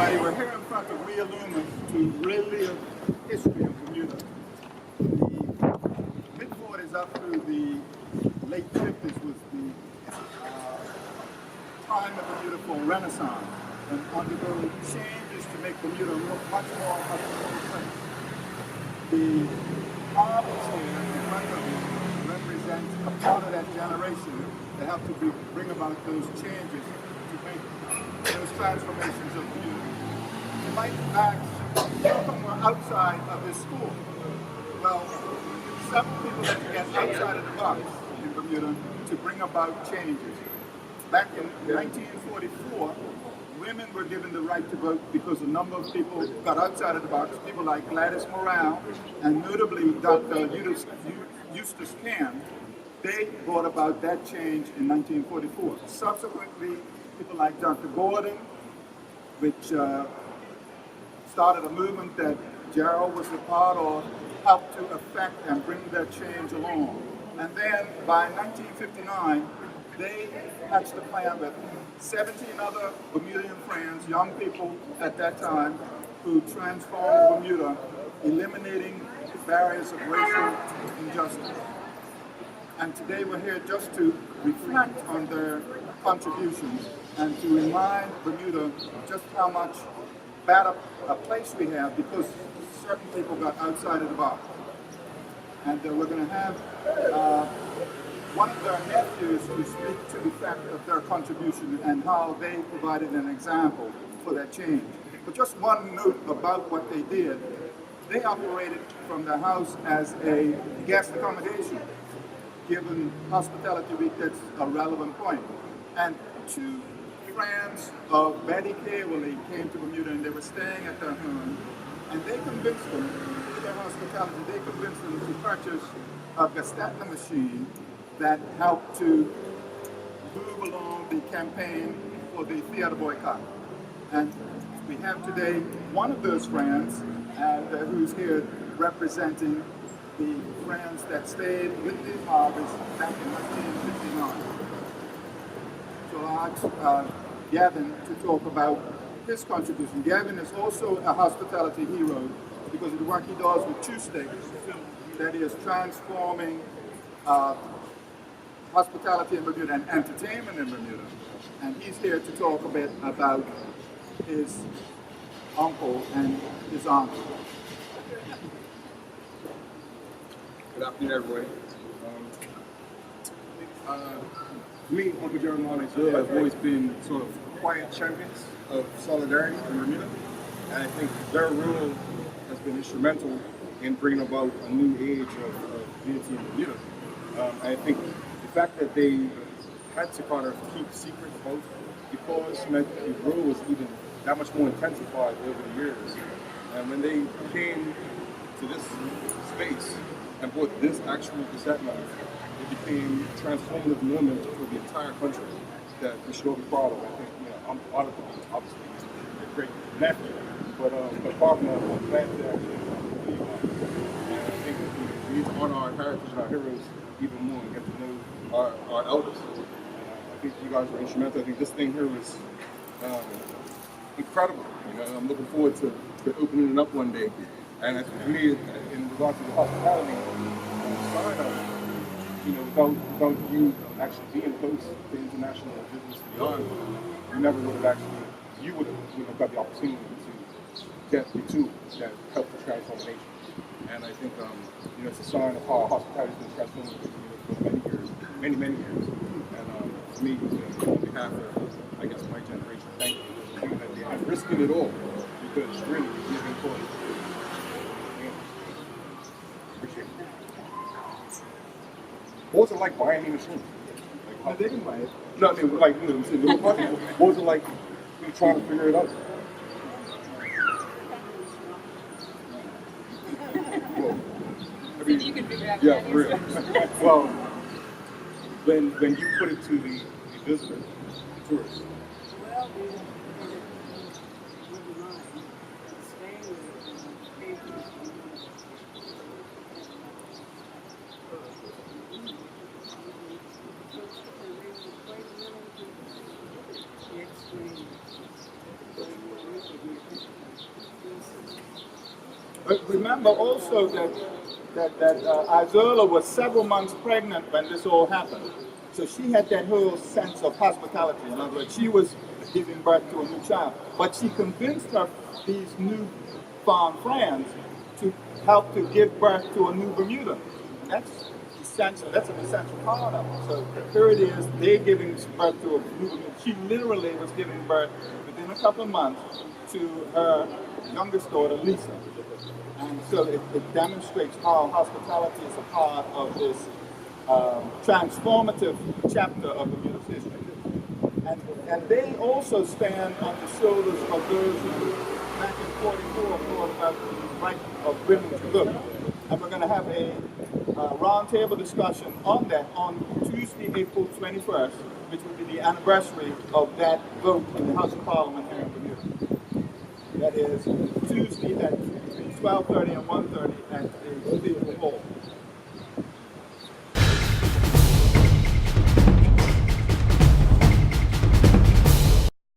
We're here in front of Reillumens to relive history of Bermuda. The mid-40s up through the late 50s was the time of Bermuda for Renaissance and undergo changes to make Bermuda much more of a place. The marbles here in front of you represent a part of that generation that helped to bring about those changes to make those transformations of Bermuda. You might ask, how come we're outside of this school? Well, several people had to get outside of the box in Bermuda to bring about changes. Back in 1944, women were given the right to vote because a number of people got outside of the box, people like Gladys Morale and notably Dr. Eustace Can. They brought about that change in 1944. Subsequently, people like Dr. Gordon, which started a movement that Gerald was a part of, helped to affect and bring that change along. And then by 1959, they hatched a plan with 17 other Bermudian friends, young people at that time, who transformed Bermuda, eliminating barriers of racial injustice. And today we're here just to reflect on their contributions and to remind Bermuda just how much better a place we have because certain people got outside of the box. And we're going to have one of their nephews to speak to the fact of their contribution and how they provided an example for that change. But just one note about what they did. They operated from their house as a guest accommodation. Given Hospitality Week, that's a relevant point. And two friends of Betty Caverly came to Bermuda and they were staying at their home. And they convinced them, through their hospitality, they convinced them to purchase a Gastatna machine that helped to move along the campaign for the theater boycott. And we have today one of those friends who's here representing the friends that stayed with the Harveys back in 1959. So I'll ask Gavin to talk about his contribution. Gavin is also a hospitality hero because of the work he does with Two Sticks, that is transforming hospitality in Bermuda and entertainment in Bermuda. And he's here to talk a bit about his uncle and his aunt. Good afternoon, everybody. Me, Uncle Jeremiah, and Jill have always been sort of quiet champions of solidarity in Bermuda, and I think their role has been instrumental in bringing about a new age of unity in Bermuda. I think the fact that they had to kind of keep secret about the cause meant the role was even that much more intensified over the years. And when they came to this space and brought this actual cassette knife, it became a transformative moment for the entire country that we should all be proud of. I think, I'm honored to be obviously a great nephew, but apart from that, I'm glad to actually be on. And I think we need to honor our heritage and our heroes even more and get to know our elders. I think you guys were instrumental. I think this thing here was incredible. I'm looking forward to opening it up one day. And for me, in regards to the hospitality sign up, without you actually being close to international business beyond, you would have got the opportunity to get the tools that help the transformation. And I think, it's a sign of how hospitality has been transformed for many years. And for me, on behalf of, I guess, my generation, thank you for doing that and risking it all because really, you're giving towards. Appreciate it. What was it like buying a machine? No, they didn't buy it. No, I mean, what was it like trying to figure it out? Well, I mean, you can figure out yeah, for real. Well, when you put it to the visitor, the tourist. Well, But remember also that Isola was several months pregnant when this all happened. So she had that whole sense of hospitality. In other words, she was giving birth to a new child. But she convinced these new found friends to help to give birth to a new Bermuda. And that's essential. That's an essential part of it. So here it is, they giving birth to a new Bermuda. She literally was giving birth within a couple of months to her youngest daughter, Lisa. And so it demonstrates how hospitality is a part of this transformative chapter of Bermuda's history. And they also stand on the shoulders of those who, back in 44, thought about the right of women to vote. And we're going to have a roundtable discussion on that on Tuesday, April 21st, which will be the anniversary of that vote in the House of Parliament here in Bermuda. That is Tuesday at between 12:30 and 1:30 at the Theater Hall.